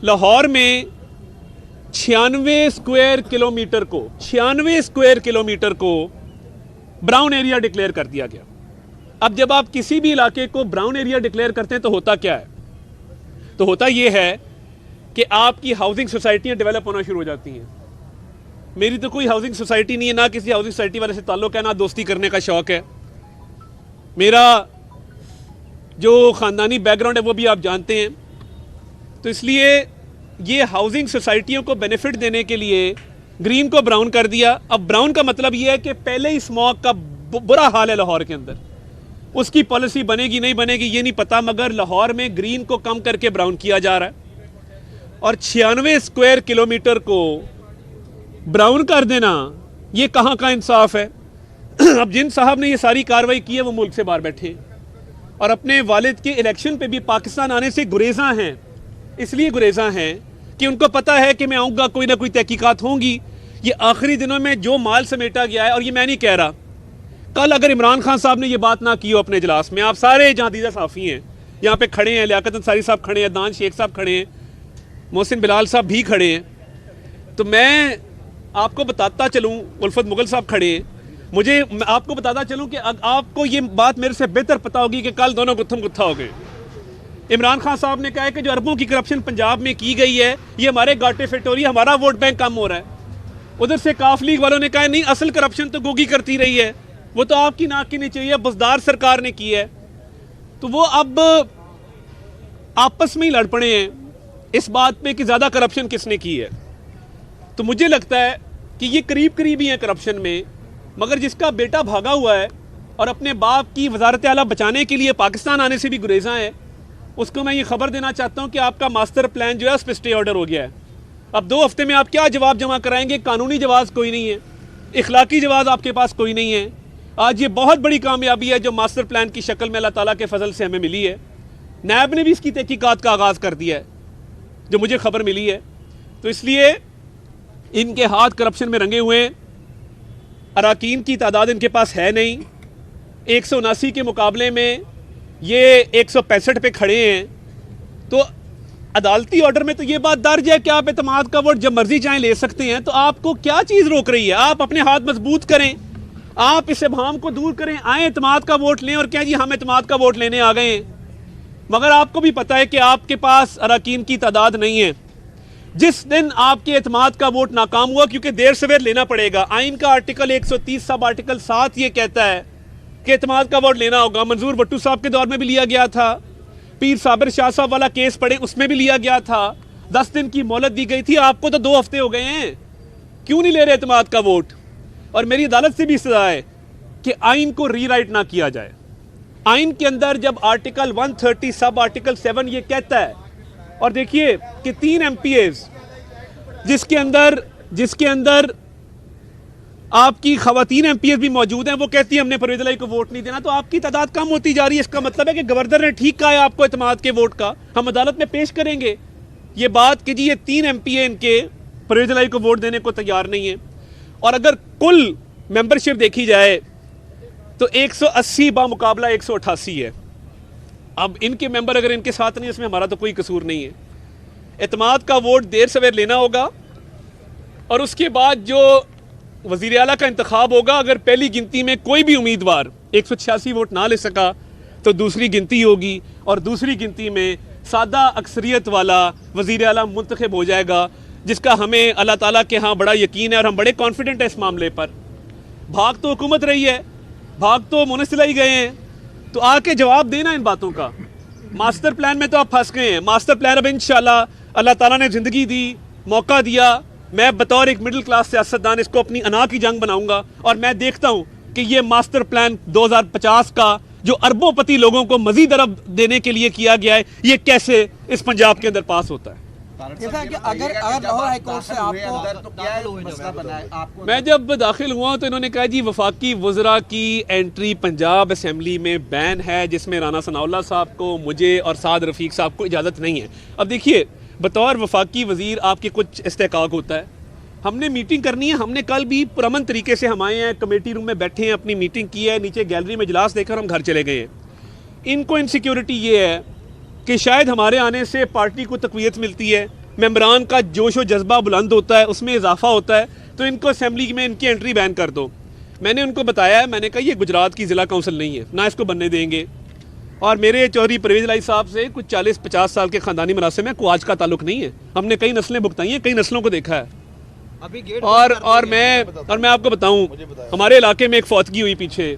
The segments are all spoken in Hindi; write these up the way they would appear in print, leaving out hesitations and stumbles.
लाहौर में 96 स्क्वायर किलोमीटर को ब्राउन एरिया डिक्लेयर कर दिया गया। अब जब आप किसी भी इलाके को ब्राउन एरिया डिक्लेयर करते हैं तो होता क्या है? तो होता यह है कि आपकी हाउसिंग सोसाइटियां डेवलप होना शुरू हो जाती हैं। मेरी तो कोई हाउसिंग सोसाइटी नहीं है, ना किसी हाउसिंग सोसाइटी वाले से ताल्लुक़ है, ना दोस्ती करने का शौक़ है। मेरा जो ख़ानदानी बैकग्राउंड है वो भी आप जानते हैं। तो इसलिए ये हाउसिंग सोसाइटियों को बेनिफिट देने के लिए ग्रीन को ब्राउन कर दिया। अब ब्राउन का मतलब ये है कि पहले ही स्मॉग का बुरा हाल है लाहौर के अंदर, उसकी पॉलिसी बनेगी नहीं बनेगी ये नहीं पता, मगर लाहौर में ग्रीन को कम करके ब्राउन किया जा रहा है। और 96 स्क्वायर किलोमीटर को ब्राउन कर देना, ये कहाँ का इंसाफ है? अब जिन साहब ने ये सारी कार्रवाई की है वो मुल्क से बाहर बैठे हैं और अपने वालिद के इलेक्शन पे भी पाकिस्तान आने से गुरेज़ा हैं। इसलिए गुरेज़ा हैं कि उनको पता है कि मैं आऊँगा, कोई ना कोई तहकीकात होंगी। ये आखिरी दिनों में जो माल समेटा गया है, और ये मैं नहीं कह रहा, कल अगर इमरान खान साहब ने ये बात ना की हो अपने इजलास में, आप सारे जहाँ दीदा साफ़ी हैं यहाँ पे खड़े हैं, लियाकत अंसारी साहब खड़े हैं, दान शेख साहब खड़े हैं, मोहसिन बिलाल साहब भी खड़े हैं, तो मैं आपको बताता चलूँ, उल्फत मुगल साहब खड़े हैं, मैं आपको बताता चलूँ कि आपको ये बात मेरे से बेहतर पता होगी कि कल दोनों गुत्थम गुत्था हो गए। इमरान खान साहब ने कहा है कि जो अरबों की करप्शन पंजाब में की गई है ये हमारे गाटे फिटोरी, हमारा वोट बैंक कम हो रहा है। उधर से काफ लीग वालों ने कहा नहीं, असल करप्शन तो गोगी करती रही है, वो तो आपकी नाक की नीचे है, बुजदार सरकार ने की है। तो वो अब आपस में ही लड़ पड़े हैं इस बात पे कि ज़्यादा करप्शन किसने की है। तो मुझे लगता है कि ये करीब करीब ही है करप्शन में, मगर जिसका बेटा भागा हुआ है और अपने बाप की वजारत आला बचाने के लिए पाकिस्तान आने से भी गुरेज़ा है, उसको मैं ये खबर देना चाहता हूँ कि आपका मास्टर प्लान जो है उस पर स्टे ऑर्डर हो गया है। अब 2 हफ्ते में आप क्या जवाब जमा कराएंगे? कानूनी जवाब कोई नहीं है, इखलाकी जवाब आपके पास कोई नहीं है। आज ये बहुत बड़ी कामयाबी है जो मास्टर प्लान की शक्ल में अल्लाह ताला के फजल से हमें मिली है। नैब ने भी इसकी तहकीकात का आगाज़ कर दिया है जो मुझे खबर मिली है। तो इसलिए इनके हाथ करप्शन में रंगे हुए हैं। अराकीन की तादाद इनके पास है नहीं, 179 के मुकाबले में ये 165 पे खड़े हैं। तो अदालती ऑर्डर में तो ये बात दर्ज है कि आप एतमाद का वोट जब मर्जी चाहें ले सकते हैं। तो आपको क्या चीज़ रोक रही है? आप अपने हाथ मजबूत करें, आप इस इब्हाम को दूर करें, आए एतमाद का वोट लें और क्या जी हम एतमाद का वोट लेने आ गए हैं। मगर आपको भी पता है कि आपके पास अराकीन की तादाद नहीं है। जिस दिन आपके एतमाद का वोट नाकाम हुआ, क्योंकि देर सवेर लेना पड़ेगा, आइन का आर्टिकल 130 सब आर्टिकल 7 ये कहता है कि एतमाद का वोट लेना होगा। मंजूर भट्टू साहब के दौर में भी लिया गया था, पीर साबिर शाह साहब वाला केस पड़े उसमें भी लिया गया था, 10 दिन की मोहलत दी गई थी। आपको तो 2 हफ्ते हो गए हैं, क्यों नहीं ले रहे एतमाद का वोट? और मेरी अदालत से भी सजा है कि आइन को रीराइट ना किया जाए। आइन के अंदर जब आर्टिकल 130 सब आर्टिकल 7 ये कहता है, और देखिए कि 3 MPAs जिसके अंदर आपकी खवातीन MPAs भी मौजूद हैं, वो कहती है हमने परवेज़ इलाही को वोट नहीं देना, तो आपकी तादाद कम होती जा रही है। इसका मतलब है कि गवर्नर ने ठीक कहा है आपको एतमाद के वोट का। हम अदालत में पेश करेंगे ये बात कि जी ये 3 MPA इनके परवेज़ इलाही को वोट देने को तैयार नहीं है। और अगर कुल मेंबरशिप देखी जाए तो 180 बामुकाबला 188 है। अब इनके मेंबर अगर इनके साथ नहीं, इसमें हमारा तो कोई कसूर नहीं है। एतमाद का वोट देर सवेर लेना होगा और उसके बाद जो वज़ीर आला का इंतखाब होगा, अगर पहली गिनती में कोई भी उम्मीदवार 186 वोट ना ले सका तो दूसरी गिनती होगी और दूसरी गिनती में सादा अक्सरियत वाला वज़ीर आला मुंतखब हो जाएगा, जिसका हमें अल्लाह ताला के यहाँ बड़ा यकीन है और हम बड़े कॉन्फिडेंट हैं इस मामले पर। भाग तो हुकूमत रही है, भाग तो मुनसिलाई गए हैं, तो आके जवाब देना इन बातों का। मास्टर प्लान में तो आप फंस गए हैं। मास्टर प्लान अब इंशाल्लाह अल्लाह ताला ने ज़िंदगी दी, मौका दिया, मैं बतौर एक मिडिल क्लास सियासतदान इसको अपनी अना की जंग बनाऊंगा और मैं देखता हूँ कि ये मास्टर प्लान 2050 का जो अरबोंपति लोगों को मजीद अरब देने के लिए किया गया है, ये कैसे इस पंजाब के अंदर पास होता है। कि अगर लाहौर हाई कोर्ट से आपको तो क्या मसला बना है आपको? मैं जब दाखिल हुआ तो इन्होंने कहा जी वफाकी वज़रा की एंट्री पंजाब असम्बली में बैन है, जिसमें राना सनाउल्लाह साहब को, मुझे और साद रफ़ीक साहब को इजाज़त नहीं है। अब देखिए, बतौर वफाकी वज़ीर आपके कुछ इस्तेकाक होता है, हमने मीटिंग करनी है। हमने कल भी पुरअमन तरीके से हम आए हैं, कमेटी रूम में बैठे हैं, अपनी मीटिंग की है, नीचे गैलरी में इजलास देकर हम घर चले गए हैं। इनको इनसिक्योरिटी ये है कि शायद हमारे आने से पार्टी को तक़वियत मिलती है, मेंबरान का जोश व जज्बा बुलंद होता है, उसमें इजाफा होता है, तो इनको असेंबली में इनकी एंट्री बैन कर दो। मैंने उनको बताया, मैंने कहा ये गुजरात की ज़िला काउंसिल नहीं है, ना इसको बनने देंगे। और मेरे चौधरी परवेज़ इलाही साहब से कुछ 40-50 साल के ख़ानदानी मरासिम है, कोई आज का ताल्लुक नहीं है। हमने कई नस्लें भुगताई हैं, कई नस्लों को देखा है। अभी गेट और मैं आपको बताऊं, हमारे इलाके में एक फौतगी हुई पीछे।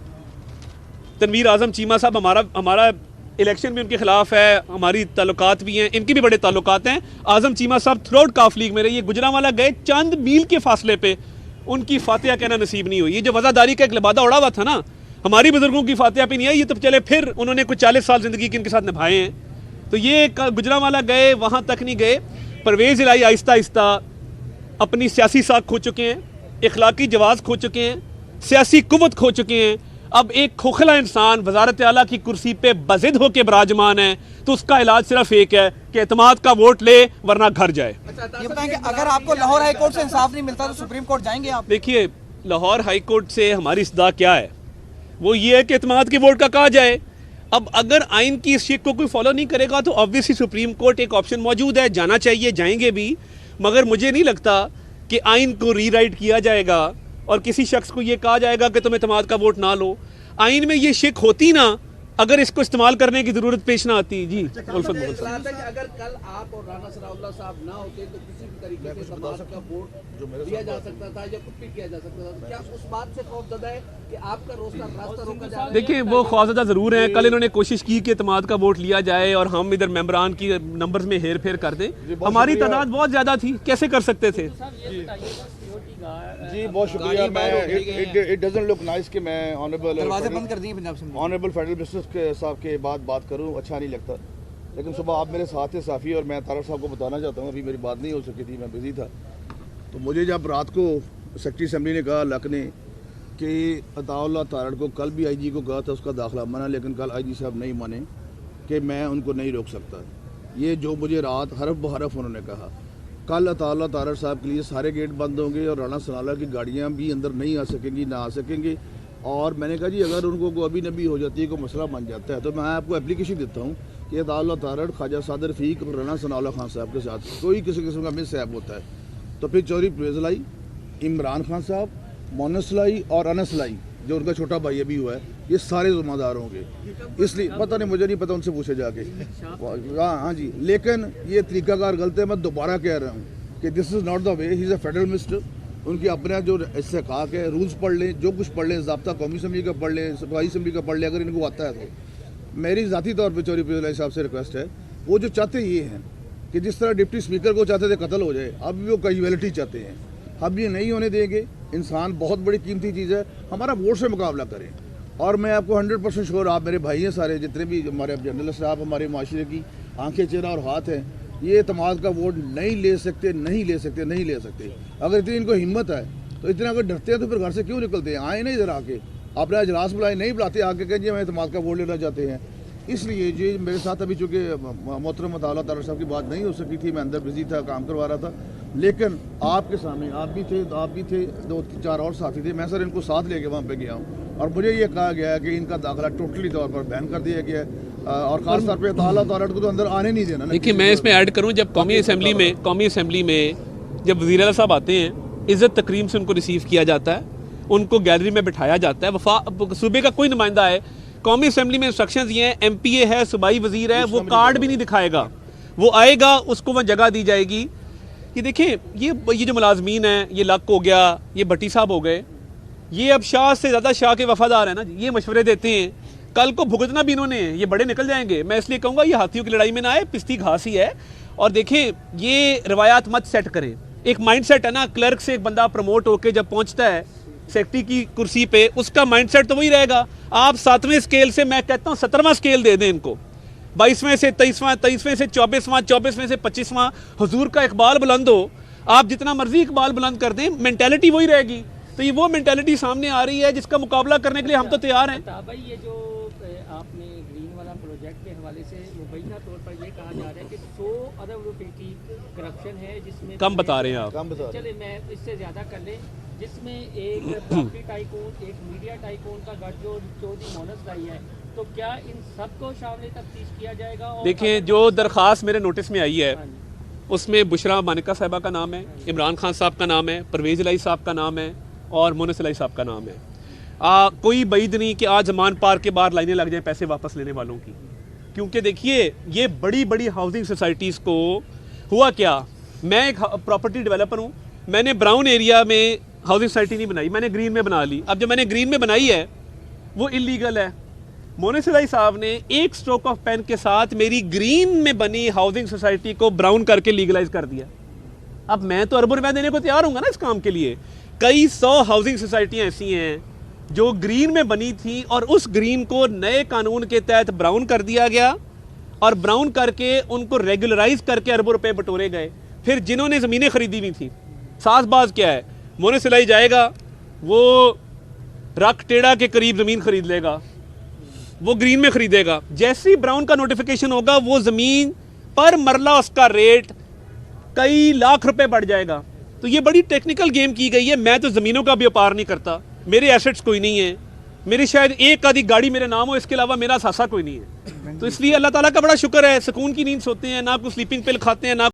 तनवीर आज़म चीमा साहब हमारा इलेक्शन भी उनके खिलाफ है, हमारी ताल्लुकात भी हैं, इनके भी बड़े ताल्लुकात हैं। आज़म चीमा साहब थ्रू आउट काफ लीग में रहे, ये गुजरांवाला गए, चंद मील के फासले पे उनकी फातिहा कहना नसीब नहीं हुई। ये जो वज़ादारी का एक लिबादा उड़ा हुआ था ना, हमारी बुजुर्गों की फातिहा पे नहीं आई, ये तो चले फिर उन्होंने कुछ 40 साल ज़िंदगी के इनके साथ निभाए हैं। तो ये गुजरांवाला गए, वहाँ तक नहीं गए। परवेज़ इलाही आहिस्ता आहिस्ता अपनी सियासी साख खो चुके हैं, इखलाकी जवाज़ खो चुके हैं, सियासी कुव्वत खो चुके हैं। अब एक खोखला इंसान वज़ारत आला की कुर्सी पे बज़िद होकर विराजमान है, तो उसका इलाज सिर्फ एक है कि एतमाद का वोट ले वरना घर जाए। ये बताएंगे, अगर आपको लाहौर हाई कोर्ट से इंसाफ नहीं मिलता तो सुप्रीम कोर्ट जाएंगे आप? देखिए, लाहौर हाई कोर्ट से हमारी इस्तदा क्या है, वो ये है कि एतमाद के वोट का कहा जाए। अब अगर आइन की इस शिक को कोई फॉलो नहीं करेगा तो ऑब्वियसली सुप्रीम कोर्ट एक ऑप्शन मौजूद है, जाना चाहिए, जाएंगे भी। मगर मुझे नहीं लगता कि आइन को रीराइट किया जाएगा और किसी शख्स को ये कहा जाएगा कि तुम एतमाद का वोट ना लो। आइन में ये शिक होती ना, अगर इसको इस्तेमाल करने की जरूरत पेश ना आती। जी अगर कल आप और राना सनाउल्लाह साहब ना होते तो किसी भी तरीके से समाज का वोट दिया जा सकता था या कुछ भी किया जा सकता था। क्या उस बात से खौफजदा है कि आपका रास्ता रोका जा रहा है? देखिए, वो खौफजदा जरूर है। कल इन्होंने कोशिश की कि एतमाद का वोट लिया जाए और हम इधर मेंबरान की नंबर्स में हेर फेर कर दें। हमारी तादाद बहुत ज्यादा थी, कैसे कर सकते थे? जी बहुत शुक्रिया। मैं इट डजंट लुक नाइस कि मैं दरवाजे बंद कर दिए पंजाब से। ऑनरेबल फेडरल मिनिस्टर के साहब के बाद बात करूं, अच्छा नहीं लगता। लेकिन सुबह आप मेरे साथ थे साफ़ी, और मैं तारक साहब को बताना चाहता हूं, अभी मेरी बात नहीं हो सकी थी, मैं बिजी था। तो मुझे जब रात को सेक्रेटरी असम्बली ने कहा लक ने कि अताउल्लाह तारड़ को कल भी IG को कहा था उसका दाखिला मना, लेकिन कल IG साहब नहीं माने कि मैं उनको नहीं रोक सकता। ये जो मुझे रात हरफ बहरफ उन्होंने कहा, कल अताउल्लाह तारड़ साहब के लिए सारे गेट बंद होंगे और राना सनाउल्लाह की गाड़ियाँ भी अंदर नहीं आ सकेंगी, ना आ सकेंगे। और मैंने कहा जी अगर उनको अभी नबी हो जाती है, कोई मसला बन जाता है, तो मैं आपको एप्लीकेशन देता हूँ कि अताउल्लाह तारड़ ख्वाजा सादर रफ़ीक और राना सनाउल्लाह खान साहब के साथ कोई किसी किस्म का मिसहैप होता है तो फिर चौधरी परवेज़ इलाही, इमरान खान साहब, मोनस इलाही और अनस इलाही जो उनका छोटा भाई अभी हुआ है, ये सारे ज़िम्मेदार होंगे। इसलिए पता नहीं, मुझे नहीं पता, उनसे पूछे जाके। हाँ जी, लेकिन ये तरीकाकार गलत है। मैं दोबारा कह रहा हूँ कि this is not the way. He is a federal minister. उनके अपने जो इस्तेकाक है, रूल्स पढ़ लें, जो कुछ पढ़ लें, ज़ाब्ता कौमी असम्बली का पढ़ लें, सूबाई असम्बली का पढ़ लें, अगर इनको आता है तो। मेरी ज़ाती तौर पर चौधरी परवेज़ इलाही साहब से रिक्वेस्ट है, वो जो चाहते ये हैं कि जिस तरह डिप्टी स्पीकर को चाहते थे कत्ल हो जाए, अब भी वो कैजुअलिटी चाहते हैं। हम ये नहीं होने देंगे। इंसान बहुत बड़ी कीमती चीज़ है, हमारा वोट से मुकाबला करें। और मैं आपको 100% श्योर, आप मेरे भाई हैं सारे, जितने भी हमारे जर्नलिस्ट साहब, हमारे माशरे की आंखें, चेहरा और हाथ हैं, ये एतमाद का वोट नहीं ले सकते, नहीं ले सकते, नहीं ले सकते। अगर इतनी इनको हिम्मत है तो इतना अगर डरते हैं तो फिर घर से क्यों निकलते हैं? आए नहीं इधर आके, अपना इजलास बुलाए, नहीं बुलाते, आके कहें जी हम एतमाद का वोट लेना चाहते हैं। इसलिए जी मेरे साथ अभी चूँकि मोहतरम अताउल्लाह तारड़ साहब की बात नहीं हो सकी थी, मैं अंदर बिजी था, काम करवा रहा था। लेकिन आपके सामने आप भी थे, 2-4 और साथी थे। मैं सर इनको साथ लेके वहाँ पे गया हूँ और मुझे ये कहा गया है कि इनका दाखिला टोटली तौर पर बैन कर दिया गया है और खास तौर पर अताउल्लाह तारड़ को तो अंदर आने नहीं देना। देखिए, मैं इसमें ऐड करूँ, जब कौमी असम्बली में जब वज़ीर आला साहब आते हैं, इज़्ज़त तकरीम से उनको रिसीव किया जाता है, उनको गैलरी में बिठाया जाता है। सूबे का कोई नुमाइंदा है, कौमी असम्बली में इंस्ट्रक्शंस ये हैं, MPA है, सूबाई वज़ीर है, वो कार्ड भी नहीं दिखाएगा, वो आएगा, उसको वह जगह दी जाएगी। ये देखिए, ये जो मुलाजमीन हैं, ये लक हो गया, ये भट्टी साहब हो गए, ये अब शाह से ज़्यादा शाह के वफादार हैं ना जी। ये मशवरे देते हैं, कल को भुगतना भी इन्होंने, ये बड़े निकल जाएंगे। मैं इसलिए कहूँगा ये हाथियों की लड़ाई में ना आए, पिस्ती घास ही है। और देखें, ये रवायात मत सेट करें। एक माइंड सेट है ना, क्लर्क से एक बंदा प्रमोट होकर जब पहुँचता है सेक्रेटरी की कुर्सी पे, उसका माइंडसेट तो वही रहेगा। आप 7वें स्केल से, मैं कहता हूँ 17वां स्केल दे दें इनको, 22वें से 23वां, 23वें से 24वां, 24वें से 25वां, हुजूर का इकबाल बुलंद हो, आप जितना मर्जी इकबाल बुलंद कर दें, मेंटालिटी वही रहेगी। तो ये वो मेंटालिटी सामने आ रही है जिसका मुकाबला करने के लिए हम तो तैयार हैं। भाई, ये जो आपने ग्रीन वाला प्रोजेक्ट के हवाले से मुबैना तौर पर ये कहा जा रहा है कि 100 अरब रुपए की करप्शन है, जिसमें कम बता रहे हैं आप। चले मैं इससे ज़्यादा कर लें, जिसमें एक प्रॉपर्टी टाइकून, एक मीडिया टाइकून का गठ जो चौधरी मोनस लाई है, तो क्या इन सबको शामिल तफ्तीश किया जाएगा? और देखिए, जो दरख्वास्त मेरे नोटिस में आई है उसमें बुशरा मानिका साहिबा का नाम है, इमरान खान साहब का नाम है, परवेज़ इलाही साहब का नाम है और मोनिस इलाही साहब का नाम है। कोई बैद नहीं कि आज अमान पार्क के बाहर लाइनें लग जाएं पैसे वापस लेने वालों की, क्योंकि देखिए ये बड़ी बड़ी हाउसिंग सोसाइटीज़ को हुआ क्या, मैं एक प्रॉपर्टी डेवलपर हूँ, मैंने ब्राउन एरिया में हाउसिंग सोसाइटी नहीं बनाई, मैंने ग्रीन में बना ली। अब जब मैंने ग्रीन में बनाई है वो इलीगल है। मोनिस इलाही साहब ने एक स्ट्रोक ऑफ पेन के साथ मेरी ग्रीन में बनी हाउसिंग सोसाइटी को ब्राउन करके लीगलाइज कर दिया। अब मैं तो अरबों रुपया देने को तैयार हूँ ना इस काम के लिए। कई 100 हाउसिंग सोसाइटियाँ ऐसी हैं जो ग्रीन में बनी थी और उस ग्रीन को नए कानून के तहत ब्राउन कर दिया गया और ब्राउन करके उनको रेगुलराइज करके अरबों रुपए बटोरे गए। फिर जिन्होंने ज़मीनें खरीदी हुई थी, साज़बाज क्या है, मोनिस इलाही जाएगा वो रख टेढ़ा के करीब ज़मीन खरीद लेगा, वो ग्रीन में खरीदेगा, जैसे ही ब्राउन का नोटिफिकेशन होगा वो ज़मीन पर मरला उसका रेट कई लाख रुपए बढ़ जाएगा। तो ये बड़ी टेक्निकल गेम की गई है। मैं तो ज़मीनों का व्यापार नहीं करता, मेरे एसेट्स कोई नहीं है, मेरी शायद एक आधी गाड़ी मेरे नाम हो, इसके अलावा मेरा सासा कोई नहीं है। तो इसलिए अल्लाह ताला का बड़ा शुक्र है, सुकून की नींद सोते हैं, ना कोई स्लीपिंग पिल खाते हैं, ना